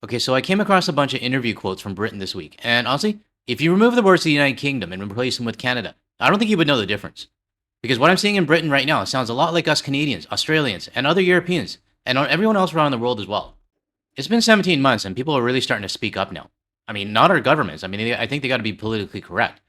Okay, so I came across a bunch of interview quotes from Britain this week, and honestly, if you remove the words the United Kingdom and replace them with Canada, I don't think you would know the difference. Because what I'm seeing in Britain right now sounds a lot like us Canadians, Australians, and other Europeans, and on everyone else around the world as well. It's been 17 months, and people are really starting to speak up now. I mean, not our governments. I mean, I think they got to be politically correct.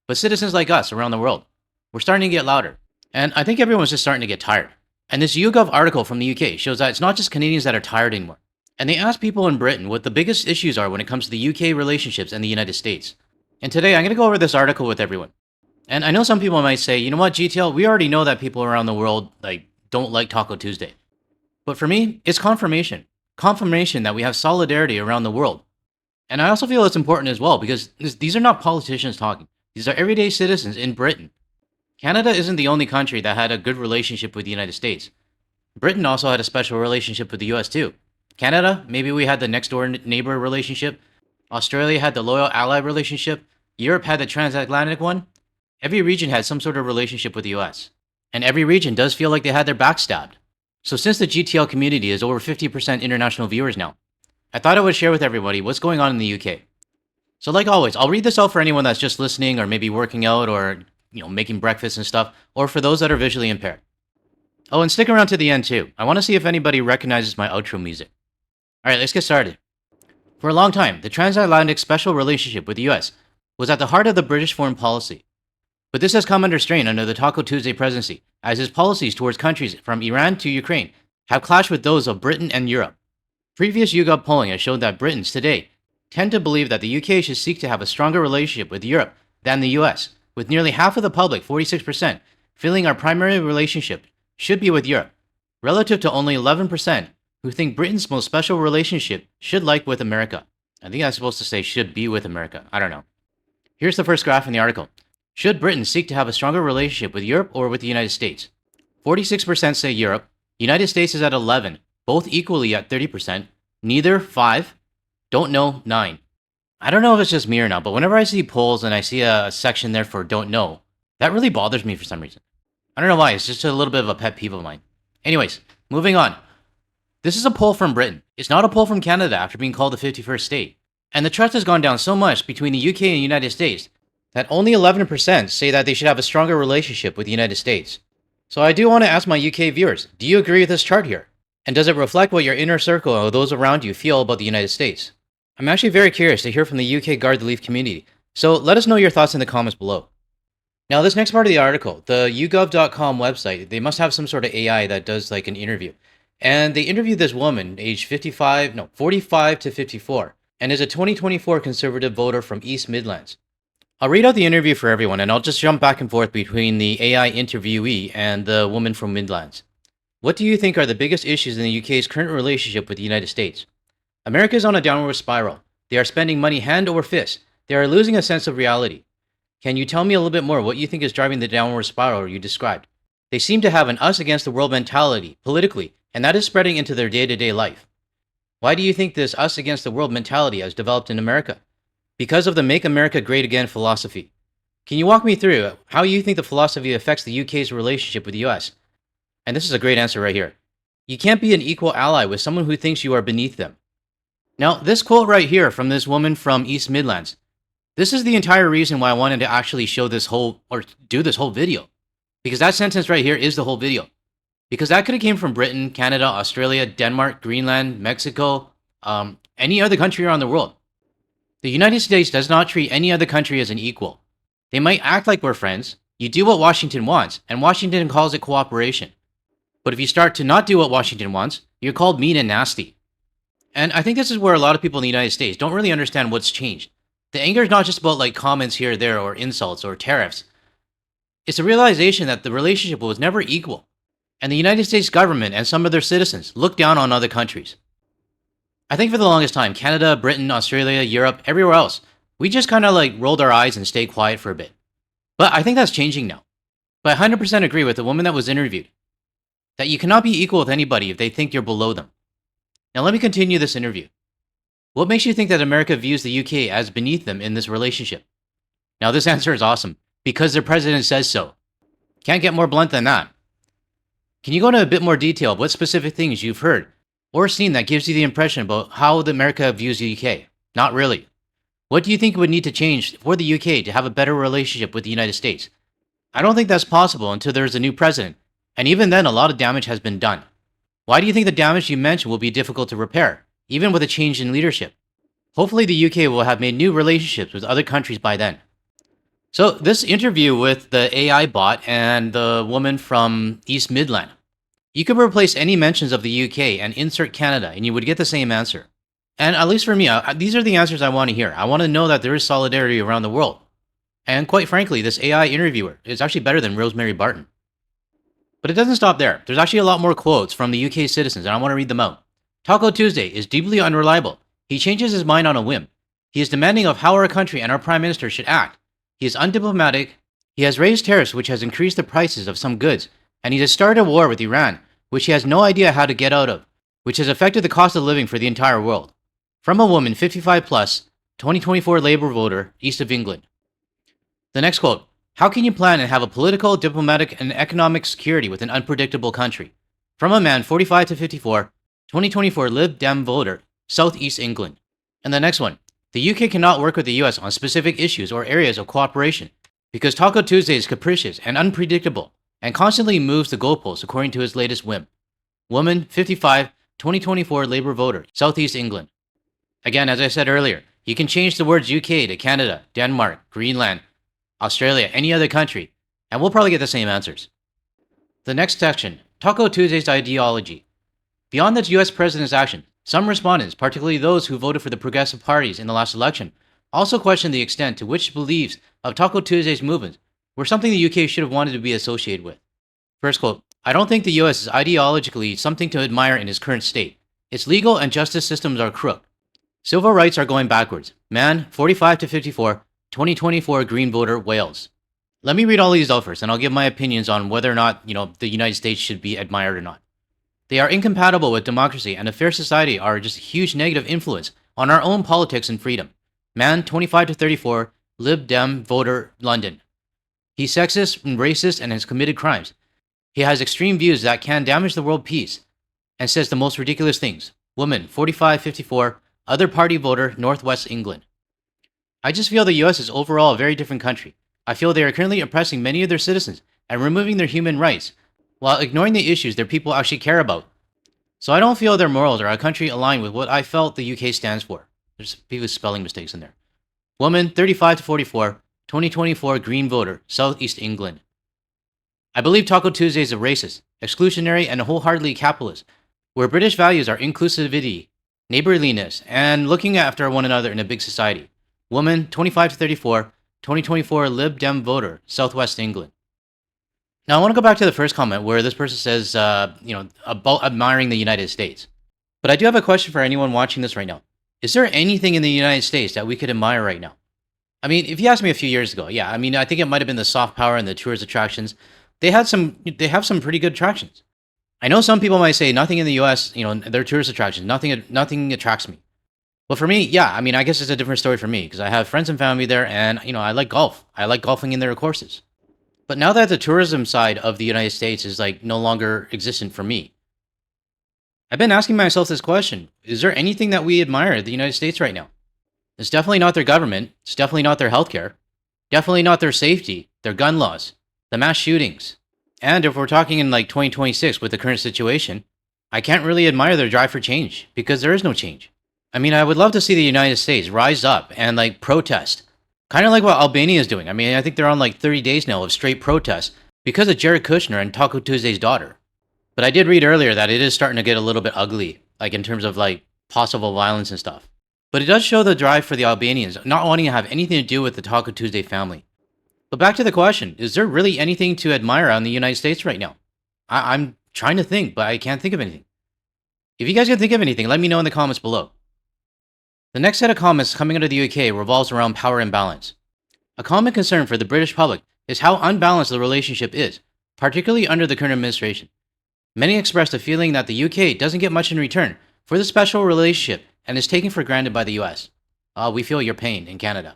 But citizens like us around the world, we're starting to get louder. And I think everyone's just starting to get tired. And this YouGov article from the UK shows that it's not just Canadians that are tired anymore. And they asked people in Britain what the biggest issues are when it comes to the UK relationships and the United States. And today I'm going to go over this article with everyone. And I know some people might say, you know what, GTL, we already know that people around the world don't like Taco Tuesday. But for me, it's confirmation. Confirmation that we have solidarity around the world. And I also feel it's important as well because these are not politicians talking. These are everyday citizens in Britain. Canada isn't the only country that had a good relationship with the United States. Britain also had a special relationship with the US too. Canada, maybe we had the next door neighbor relationship. Australia had the loyal ally relationship. Europe had the transatlantic one. Every region had some sort of relationship with the US. And every region does feel like they had their back stabbed. So since the GTL community is over 50% international viewers now, I thought I would share with everybody what's going on in the UK. So like always, I'll read this out for anyone that's just listening or maybe working out or making breakfast and stuff, or for those that are visually impaired. Oh, and stick around to the end too. I want to see if anybody recognizes my outro music. Alright, let's get started. For a long time, the transatlantic special relationship with the US was at the heart of the British foreign policy. But this has come under strain under the Taco Tuesday presidency, as his policies towards countries from Iran to Ukraine have clashed with those of Britain and Europe. Previous YouGov polling has shown that Britons today tend to believe that the UK should seek to have a stronger relationship with Europe than the US, with nearly half of the public, 46%, feeling our primary relationship should be with Europe, relative to only 11% who think Britain's most special relationship should like with America. I think that's supposed to say should be with America. I don't know. Here's the first graph in the article. Should Britain seek to have a stronger relationship with Europe or with the United States? 46% say Europe. United States is at 11, both equally at 30%. Neither, 5. Don't know, 9. I don't know if it's just me or not, but whenever I see polls and I see a section there for don't know, that really bothers me for some reason. I don't know why, it's just a little bit of a pet peeve of mine. Anyways, moving on. This is a poll from Britain. It's not a poll from Canada after being called the 51st state. And the trust has gone down so much between the UK and the United States that only 11% say that they should have a stronger relationship with the United States. So I do want to ask my UK viewers, do you agree with this chart here? And does it reflect what your inner circle or those around you feel about the United States? I'm actually very curious to hear from the UK Guard the Leaf community, so let us know your thoughts in the comments below. Now this next part of the article, the YouGov.com website, they must have some sort of AI that does like an interview. And they interviewed this woman, aged 45 to 54, and is a 2024 Conservative voter from East Midlands. I'll read out the interview for everyone, and I'll just jump back and forth between the AI interviewee and the woman from Midlands. What do you think are the biggest issues in the UK's current relationship with the United States? America is on a downward spiral. They are spending money hand over fist. They are losing a sense of reality. Can you tell me a little bit more what you think is driving the downward spiral you described? They seem to have an us against the world mentality, politically, and that is spreading into their day-to-day life. Why do you think this us against the world mentality has developed in America? Because of the Make America Great Again philosophy. Can you walk me through how you think the philosophy affects the UK's relationship with the US? And this is a great answer right here. You can't be an equal ally with someone who thinks you are beneath them. Now, this quote right here from this woman from East Midlands, this is the entire reason why I wanted to actually show this whole, or do this whole video. Because that sentence right here is the whole video. Because that could have came from Britain, Canada, Australia, Denmark, Greenland, Mexico, any other country around the world. The United States does not treat any other country as an equal. They might act like we're friends. You do what Washington wants, and Washington calls it cooperation. But if you start to not do what Washington wants, you're called mean and nasty. And I think this is where a lot of people in the United States don't really understand what's changed. The anger is not just about like comments here or there or insults or tariffs. It's a realization that the relationship was never equal. And the United States government and some of their citizens look down on other countries. I think for the longest time, Canada, Britain, Australia, Europe, everywhere else, we just kind of like rolled our eyes and stayed quiet for a bit. But I think that's changing now. But I 100% agree with the woman that was interviewed, that you cannot be equal with anybody if they think you're below them. Now let me continue this interview. What makes you think that America views the UK as beneath them in this relationship? Now this answer is awesome, because their president says so. Can't get more blunt than that. Can you go into a bit more detail of what specific things you've heard or scene that gives you the impression about how the America views the UK? Not really. What do you think would need to change for the UK to have a better relationship with the United States? I don't think that's possible until there's a new president, and even then a lot of damage has been done. Why do you think the damage you mentioned will be difficult to repair, even with a change in leadership? Hopefully the UK will have made new relationships with other countries by then. So this interview with the AI bot and the woman from East Midland, you could replace any mentions of the UK and insert Canada and you would get the same answer. And at least for me, these are the answers I want to hear. I want to know that there is solidarity around the world. And quite frankly, this AI interviewer is actually better than Rosemary Barton. But it doesn't stop there. There's actually a lot more quotes from the UK citizens, and I want to read them out. Taco Tuesday is deeply unreliable. He changes his mind on a whim. He is demanding of how our country and our prime minister should act. He is undiplomatic. He has raised tariffs, which has increased the prices of some goods. And he has started a war with Iran, which he has no idea how to get out of, which has affected the cost of living for the entire world. From a woman 55 plus, 2024 Labour voter, east of England. The next quote. How can you plan and have a political, diplomatic, and economic security with an unpredictable country? From a man 45 to 54, 2024 Lib Dem voter, southeast England. And the next one. The UK cannot work with the US on specific issues or areas of cooperation because Taco Tuesday is capricious and unpredictable and constantly moves the goalposts according to his latest whim. Woman 55, 2024 Labour voter, southeast England. Again, as I said earlier, you can change the words UK to Canada, Denmark, Greenland, Australia, any other country, and we'll probably get the same answers. The next section, Taco Tuesday's ideology. Beyond the US president's action, some respondents, particularly those who voted for the progressive parties in the last election, also questioned the extent to which beliefs of Taco Tuesday's movement were something the UK should have wanted to be associated with. First quote, I don't think the US is ideologically something to admire in its current state. Its legal and justice systems are crooked. Civil rights are going backwards. Man, 45 to 54, 2024 Green voter, Wales. Let me read all these out first, and I'll give my opinions on whether or not, the United States should be admired or not. They are incompatible with democracy, and a fair society are just a huge negative influence on our own politics and freedom. Man, 25 to 34, Lib Dem voter, London. He's sexist and racist and has committed crimes. He has extreme views that can damage the world peace, and says the most ridiculous things. Woman, 45-54, other party voter, Northwest England. I just feel the US is overall a very different country. I feel they are currently oppressing many of their citizens and removing their human rights, while ignoring the issues their people actually care about. So I don't feel their morals are a country aligned with what I felt the UK stands for. There's a few spelling mistakes in there. Woman, 35 to 44, 2024 Green voter, Southeast England. I believe Taco Tuesday is a racist, exclusionary, and wholeheartedly capitalist, where British values are inclusivity, neighborliness, and looking after one another in a big society. Woman, 25 to 34, 2024 Lib Dem voter, Southwest England. Now, I want to go back to the first comment where this person says, about admiring the United States. But I do have a question for anyone watching this right now. Is there anything in the United States that we could admire right now? I mean, if you asked me a few years ago, yeah, I think it might have been the soft power and the tourist attractions. They have some pretty good attractions. I know some people might say nothing in the US, their tourist attractions, nothing attracts me. But for me, yeah, I guess it's a different story for me because I have friends and family there and, I like golf. I like golfing in their courses. But now that the tourism side of the United States is no longer existent for me, I've been asking myself this question. Is there anything that we admire in the United States right now? It's definitely not their government. It's definitely not their healthcare. Definitely not their safety, their gun laws, the mass shootings. And if we're talking in 2026 with the current situation, I can't really admire their drive for change because there is no change. I would love to see the United States rise up and protest. Kind of like what Albania is doing. I think they're on 30 days now of straight protests because of Jared Kushner and Taco Tuesday's daughter. But I did read earlier that it is starting to get a little bit ugly, in terms of possible violence and stuff. But it does show the drive for the Albanians not wanting to have anything to do with the Taco Tuesday family. But back to the question, is there really anything to admire on the United States right now? I'm trying to think, but I can't think of anything. If you guys can think of anything, let me know in the comments below. The next set of comments coming out of the UK revolves around power imbalance. A common concern for the British public is how unbalanced the relationship is, particularly under the current administration. Many expressed the feeling that the UK doesn't get much in return for the special relationship and is taken for granted by the US. We feel your pain in Canada.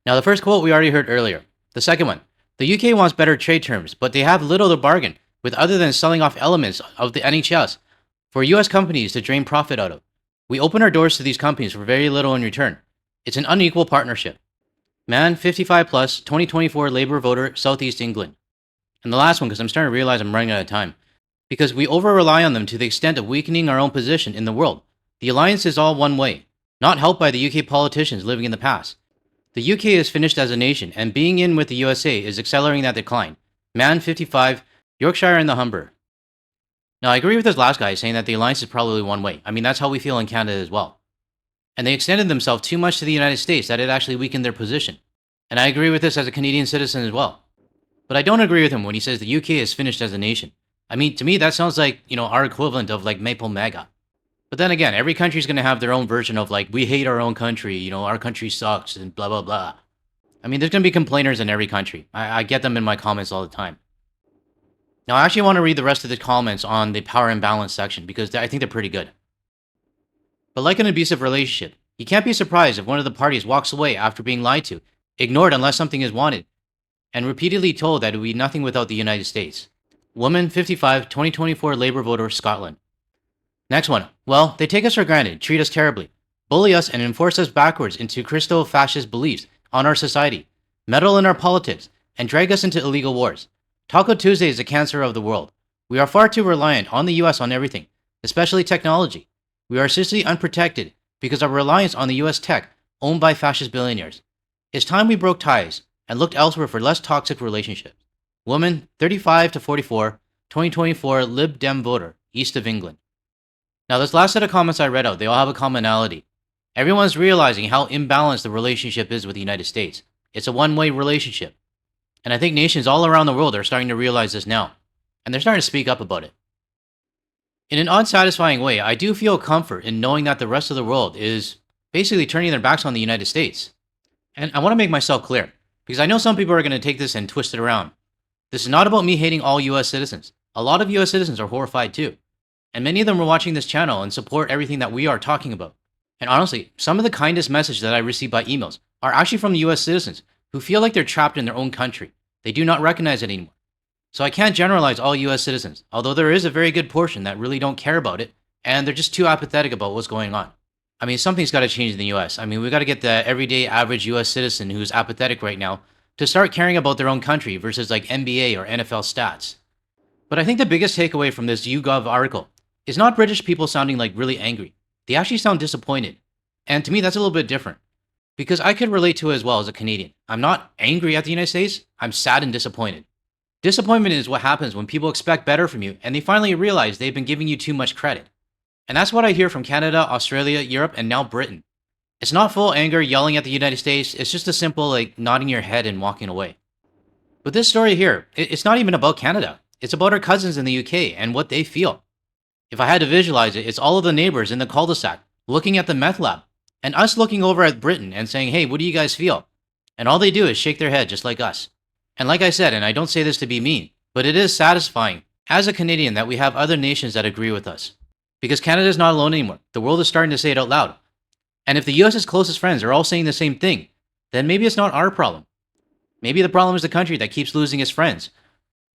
Now, the first quote we already heard earlier. The second one. The UK wants better trade terms, but they have little to bargain with other than selling off elements of the NHS for US companies to drain profit out of. We open our doors to these companies for very little in return. It's an unequal partnership. Man, 55 plus, 2024 Labour voter, Southeast England. And the last one, because I'm starting to realize I'm running out of time. Because we over-rely on them to the extent of weakening our own position in the world. The alliance is all one way, not helped by the UK politicians living in the past. The UK is finished as a nation, and being in with the USA is accelerating that decline. Man, 55, Yorkshire and the Humber. Now, I agree with this last guy saying that the alliance is probably one way. I mean, that's how we feel in Canada as well. And they extended themselves too much to the United States that it actually weakened their position. And I agree with this as a Canadian citizen as well. But I don't agree with him when he says the UK is finished as a nation. I mean, to me, that sounds like, our equivalent of like Maple MAGA. But then again, every country's going to have their own version of like, we hate our own country, our country sucks and blah, blah, blah. I mean, there's going to be complainers in every country. I get them in my comments all the time. Now, I actually want to read the rest of the comments on the power imbalance section because I think they're pretty good. But like an abusive relationship, you can't be surprised if one of the parties walks away after being lied to, ignored unless something is wanted, and repeatedly told that it would be nothing without the United States. Woman, 55, 2024 Labour voter, Scotland. Next one. Well, they take us for granted, treat us terribly, bully us and enforce us backwards into Christo-fascist beliefs on our society, meddle in our politics, and drag us into illegal wars. Taco Tuesday is the cancer of the world. We are far too reliant on the US on everything, especially technology. We are seriously unprotected because of our reliance on the US tech owned by fascist billionaires. It's time we broke ties and looked elsewhere for less toxic relationships. Woman, 35 to 44, 2024 Lib Dem voter, East of England. Now, this last set of comments I read out, they all have a commonality. Everyone's realizing how imbalanced the relationship is with the United States. It's a one-way relationship. And I think nations all around the world are starting to realize this now. And they're starting to speak up about it. In an unsatisfying way, I do feel comfort in knowing that the rest of the world is basically turning their backs on the United States. And I want to make myself clear, because I know some people are going to take this and twist it around. This is not about me hating all US citizens. A lot of US citizens are horrified too. And many of them are watching this channel and support everything that we are talking about. And honestly, some of the kindest messages that I receive by emails are actually from US citizens who feel like they're trapped in their own country. They do not recognize it anymore. So I can't generalize all US citizens, although there is a very good portion that really don't care about it, and they're just too apathetic about what's going on. I mean, something's got to change in the US. I mean, we got to get the everyday average US citizen who's apathetic right now to start caring about their own country versus like NBA or NFL stats. But I think the biggest takeaway from this YouGov article is not British people sounding like really angry. They actually sound disappointed. And to me, that's a little bit different. Because I could relate to it as well as a Canadian. I'm not angry at the United States, I'm sad and disappointed. Disappointment is what happens when people expect better from you and they finally realize they've been giving you too much credit. And that's what I hear from Canada, Australia, Europe, and now Britain. It's not full anger yelling at the United States, it's just a simple like nodding your head and walking away. But this story here, it's not even about Canada. It's about our cousins in the UK and what they feel. If I had to visualize it, it's all of the neighbors in the cul-de-sac looking at the meth lab and us looking over at Britain and saying, hey, what do you guys feel? And all they do is shake their head just like us. And like I said, and I don't say this to be mean, but it is satisfying as a Canadian that we have other nations that agree with us. Because Canada is not alone anymore. The world is starting to say it out loud. And if the US's closest friends are all saying the same thing, then maybe it's not our problem. Maybe the problem is the country that keeps losing its friends,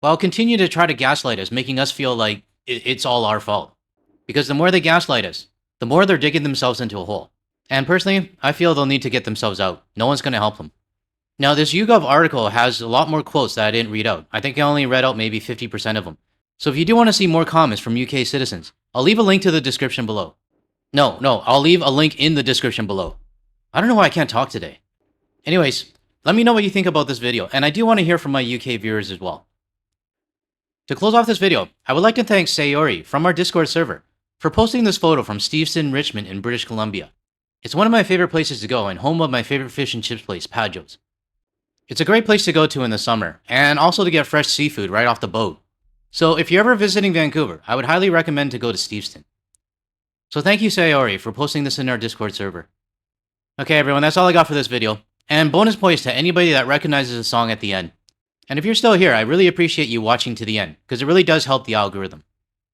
while continue to try to gaslight us, making us feel like it's all our fault. Because the more they gaslight us, the more they're digging themselves into a hole. And personally, I feel they'll need to get themselves out. No one's going to help them. Now, this YouGov article has a lot more quotes that I didn't read out. I think I only read out maybe 50% of them. So if you do want to see more comments from UK citizens, I'll leave a link to the description below. No, I'll leave a link in the description below. I don't know why I can't talk today. Anyways, let me know what you think about this video, and I do want to hear from my UK viewers as well. To close off this video, I would like to thank Sayori from our Discord server for posting this photo from Steveston, Richmond in British Columbia. It's one of my favorite places to go and home of my favorite fish and chips place, Padjo's. It's a great place to go to in the summer, and also to get fresh seafood right off the boat. So if you're ever visiting Vancouver, I would highly recommend to go to Steveston. So thank you, Sayori, for posting this in our Discord server. Okay, everyone, that's all I got for this video. And bonus points to anybody that recognizes the song at the end. And if you're still here, I really appreciate you watching to the end, because it really does help the algorithm.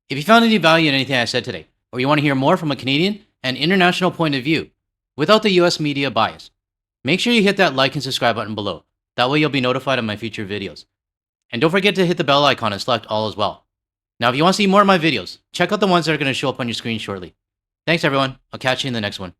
If you found any value in anything I said today, or you want to hear more from a Canadian and international point of view, without the US media bias, make sure you hit that like and subscribe button below. That way you'll be notified of my future videos. And don't forget to hit the bell icon and select all as well. Now, if you want to see more of my videos, check out the ones that are going to show up on your screen shortly. Thanks, everyone. I'll catch you in the next one.